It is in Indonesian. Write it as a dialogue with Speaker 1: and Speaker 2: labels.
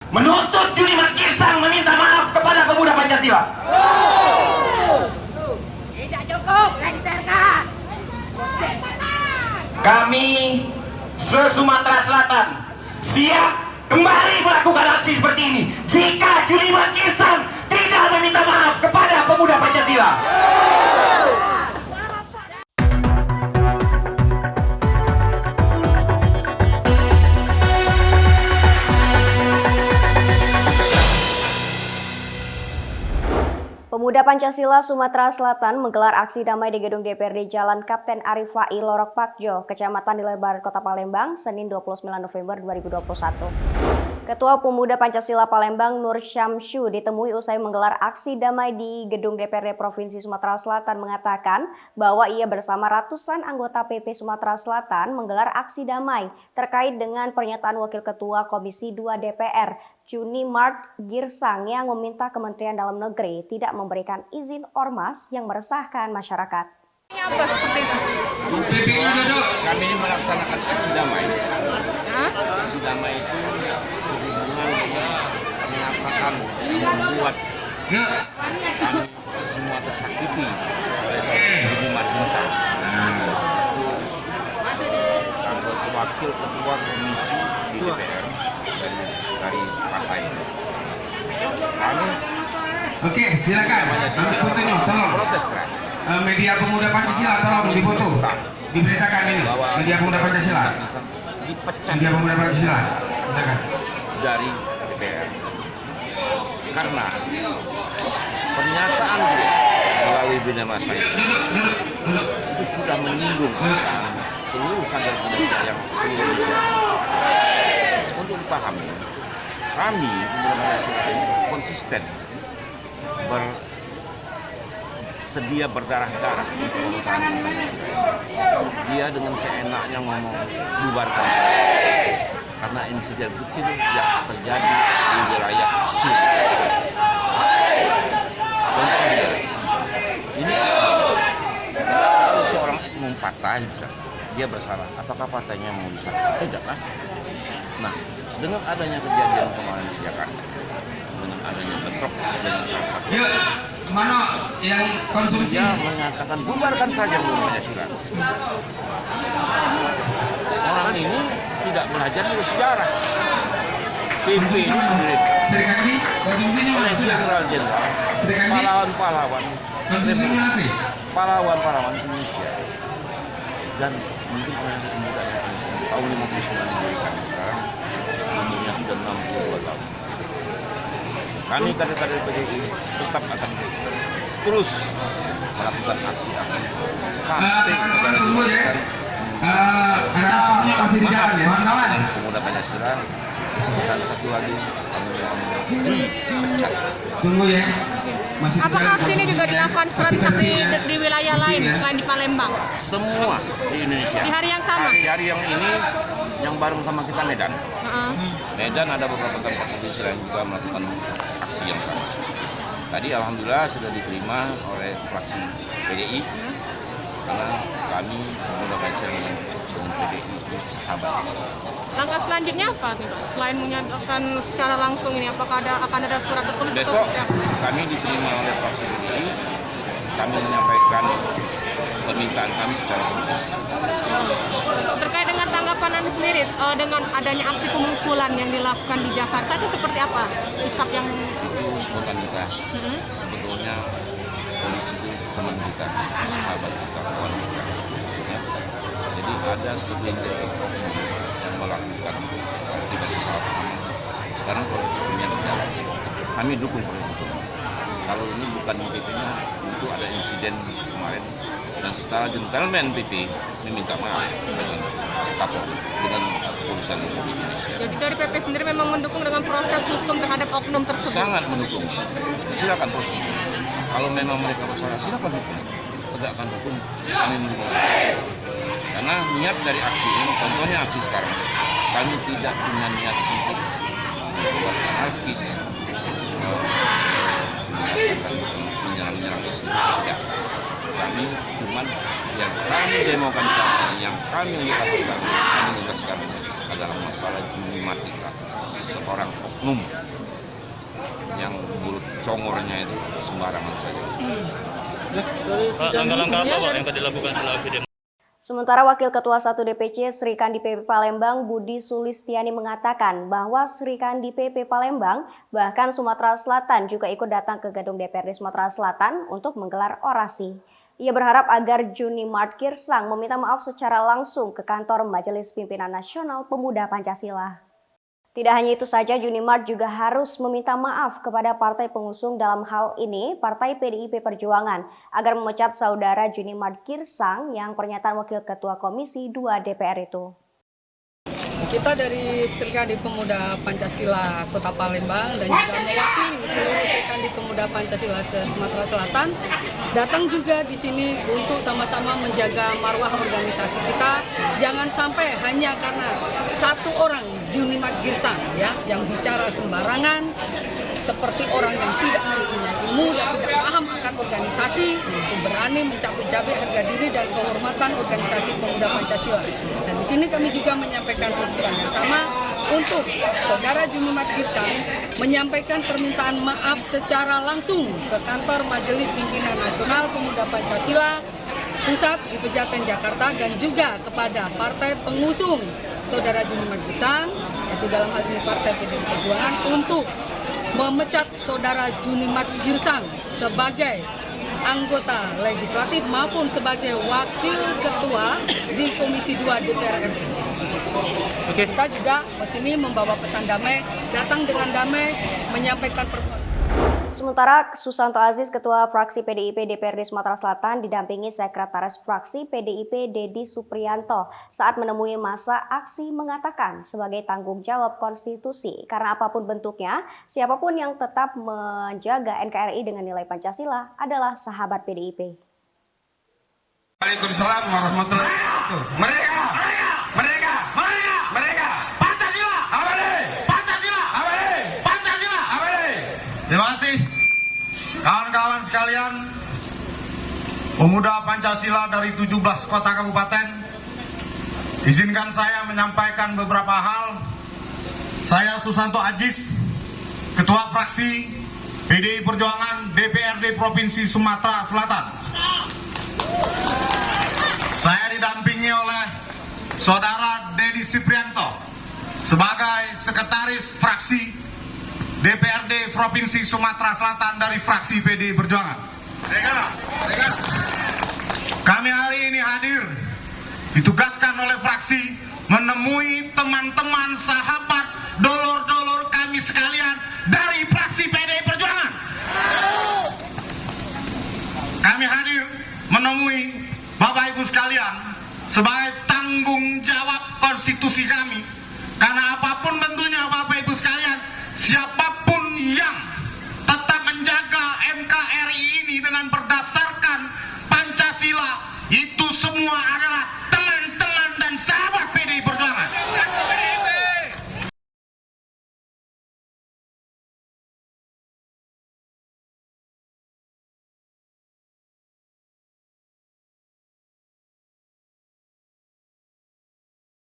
Speaker 1: menuntut Junimat Girsang meminta maaf kepada pemuda Pancasila.
Speaker 2: Tidak cukup, lengserkan.
Speaker 1: Kami se-Sumatera Selatan siap kembali melakukan aksi seperti ini jika Junimat Girsang tidak meminta maaf kepada pemuda Pancasila.
Speaker 3: Pemuda Pancasila Sumatera Selatan menggelar aksi damai di gedung DPRD Jalan Kapten Arif Fai Lorok Pakjo, Kecamatan Nilai Barat, Kota Palembang, Senin 29 November 2021. Ketua Pemuda Pancasila Palembang Nur Syamsyu ditemui usai menggelar aksi damai di gedung DPRD Provinsi Sumatera Selatan mengatakan bahwa ia bersama ratusan anggota PP Sumatera Selatan menggelar aksi damai terkait dengan pernyataan Wakil Ketua Komisi 2 DPR Junimat Girsang yang meminta Kementerian Dalam Negeri tidak memberikan izin ormas yang meresahkan masyarakat.
Speaker 2: Apa seperti itu?
Speaker 4: Kami ini melaksanakan aksi damai. Aksi damai itu sehubungan dengan menyatakan membuat kami semua tersakiti oleh seorang Junimat Girsang. Anggota wakil ketua komisi di DPR dari partai. Kami
Speaker 5: Oke, silakan. Ambil fotonya, tolong.
Speaker 4: protes keras.
Speaker 5: Media Pemuda Pancasila, tolong difoto. Diberitakan ini. Media Pemuda Pancasila.
Speaker 4: Dipecat
Speaker 5: Media Pemuda Pancasila. Silakan.
Speaker 4: dari DPR karena pernyataan dia melalui Bina Masa itu sudah menyinggung perasaan seluruh kader Indonesia yang seluruh Indonesia. Untuk dipahami, kami Pemuda Pancasila konsisten bersedia berdarah-darah untuk mempertahankan Pancasila. Dia dengan seenaknya ngomong bubarkan karena insiden kecil yang terjadi di wilayah kecil. Contohnya, ini kalau seorang umum partai bisa dia bersalah, apakah partainya mau disalah? Tidak kan? Nah, dengan adanya kejadian kemarin di Jakarta, dengan adanya bentrok dengan salah satu,
Speaker 5: Mana yang konsumsi?
Speaker 4: dia menyatakan bubarkan saja Pancasila. Orang ini tidak belajar dari sejarah. PP ini
Speaker 5: Serikandi konsumsinya mana sudah?
Speaker 4: jenderal-jenderal,
Speaker 5: Serikandi
Speaker 4: pahlawan-pahlawan,
Speaker 5: konsumsinya nanti.
Speaker 4: pahlawan-pahlawan Indonesia. Dan mungkin orang pemuda yang tahun 59 diberikan sekarang umurnya sudah 62 tahun. Kami kader-kader PDI tetap akan terus melakukan aksi-aksi sampai
Speaker 5: Teman-teman tunggu ya.
Speaker 4: saudara
Speaker 5: Karena masih di jalan ya, kawan-kawan.
Speaker 4: Pemuda Pancasila dan satu lagi kami dipecat.
Speaker 5: Tunggu ya. Masih di
Speaker 2: Apakah
Speaker 5: jalan.
Speaker 2: aksi ini juga dilakukan serentak di wilayah lain selain di Palembang?
Speaker 4: Semua di Indonesia.
Speaker 2: Di hari yang sama?
Speaker 4: Hari yang ini yang bareng sama kita Medan.
Speaker 2: Heeh.
Speaker 4: Medan ada beberapa tempat Indonesia yang juga melakukan aksi yang sama. Tadi alhamdulillah sudah diterima oleh fraksi PDI karena kami Pemuda Pancasila dengan PDI sahabat.
Speaker 2: Langkah selanjutnya apa nih, Pak? Selain menyatakan secara langsung ini, apakah akan ada surat tertulis?
Speaker 4: Besok kami diterima oleh fraksi PDI, kami menyampaikan permintaan kami secara tertulis.
Speaker 2: Terkait dengan tanggapan Anda sendiri, dengan adanya aksi pemukulan yang dilakukan di Jakarta itu seperti apa? Sikap yang
Speaker 4: Itu spontanitas. Sebetulnya polisi itu teman kita, sahabat kita, kawan kita. Ya. Jadi ada segelintir oknum yang melakukan tidak bersalah. Sekarang proses hukumnya berjalan. Kami dukung proses hukum. Kalau ini bukan PP-nya, itu ada insiden kemarin dan secara gentleman PP meminta maaf dengan Kapolri, dengan kepolisian Republik Indonesia.
Speaker 2: jadi dari PP sendiri memang mendukung dengan proses hukum terhadap oknum tersebut.
Speaker 4: Sangat mendukung. Silakan proses hukum. Kalau memang mereka bersalah, silakan hukum. Tegakkan hukum, kami mendukung. Karena niat dari aksi ini, contohnya aksi sekarang, kami tidak punya niat untuk membuat anarkis, menyerang-nyerang institusi, tidak. Kami cuman yang kami demokan sekarang, yang kami ungkapkan sekarang adalah masalah Junimat Girsang. seorang oknum yang mulut congornya itu sembarangan saja.
Speaker 6: Langkah-langkah apa Pak yang akan dilakukan setelah aksi demo?
Speaker 3: Sementara Wakil Ketua 1 DPC Sri Kandi PP Palembang Budi Sulistiani mengatakan bahwa Sri Kandi PP Palembang bahkan Sumatera Selatan juga ikut datang ke gedung DPRD Sumatera Selatan untuk menggelar orasi. Ia berharap agar Juni Mart Girsang meminta maaf secara langsung ke kantor Majelis Pimpinan Nasional Pemuda Pancasila. Tidak hanya itu saja, Juni Mart juga harus meminta maaf kepada partai pengusung, dalam hal ini Partai PDIP Perjuangan, agar memecat saudara Juni Mart Girsang yang pernyataan Wakil Ketua Komisi 2 DPR itu.
Speaker 7: Kita dari Serikandi Pemuda Pancasila Kota Palembang dan juga mewakili seluruh Serikandi Pemuda Pancasila Sumatera Selatan datang juga di sini untuk sama-sama menjaga marwah organisasi kita. Jangan sampai hanya karena satu orang Juni Mart Girsang ya yang bicara sembarangan seperti orang yang tidak punya ilmu dan tidak paham akan organisasi, berani mencabik-cabik harga diri dan kehormatan organisasi Pemuda Pancasila. Dan di sini kami juga menyampaikan tuntutan yang sama untuk saudara Juni Mart Girsang menyampaikan permintaan maaf secara langsung ke kantor Majelis Pimpinan Nasional Pemuda Pancasila Pusat di Pejaten Jakarta dan juga kepada partai pengusung saudara Juni Mart Girsang, yaitu dalam hal ini Partai PDIP Perjuangan, untuk memecat saudara Juni Mart Girsang sebagai anggota legislatif maupun sebagai wakil ketua di Komisi 2 DPR RI. Kita juga di sini membawa pesan damai, datang dengan damai, menyampaikan permohonan.
Speaker 3: Sementara Susanto Aziz, Ketua Fraksi PDIP DPRD Sumatera Selatan, didampingi Sekretaris Fraksi PDIP Dedi Supriyanto saat menemui masa aksi, mengatakan sebagai tanggung jawab konstitusi karena apapun bentuknya, siapapun yang tetap menjaga NKRI dengan nilai Pancasila adalah sahabat PDIP.
Speaker 5: Waalaikumsalam warahmatullahi wabarakatuh. Mereka, Pancasila, abadi, Pancasila, abadi, Pancasila, abadi. Terima kasih, kawan-kawan sekalian, pemuda Pancasila dari 17 kota kabupaten. Izinkan saya menyampaikan beberapa hal. Saya Susanto Aziz, Ketua Fraksi PDI Perjuangan DPRD Provinsi Sumatera Selatan. Saya didampingi oleh Saudara Dedi Supriyanto sebagai Sekretaris Fraksi DPRD Provinsi Sumatera Selatan dari fraksi PDI Perjuangan. Kami hari ini hadir ditugaskan oleh fraksi menemui teman-teman, sahabat, dolor-dolor kami sekalian dari fraksi PDI Perjuangan. Kami hadir menemui Bapak Ibu sekalian sebagai tanggung jawab konstitusi kami. Karena apapun bentuknya Bapak Ibu sekalian, siapapun yang tetap menjaga NKRI ini dengan berdasarkan Pancasila, itu semua adalah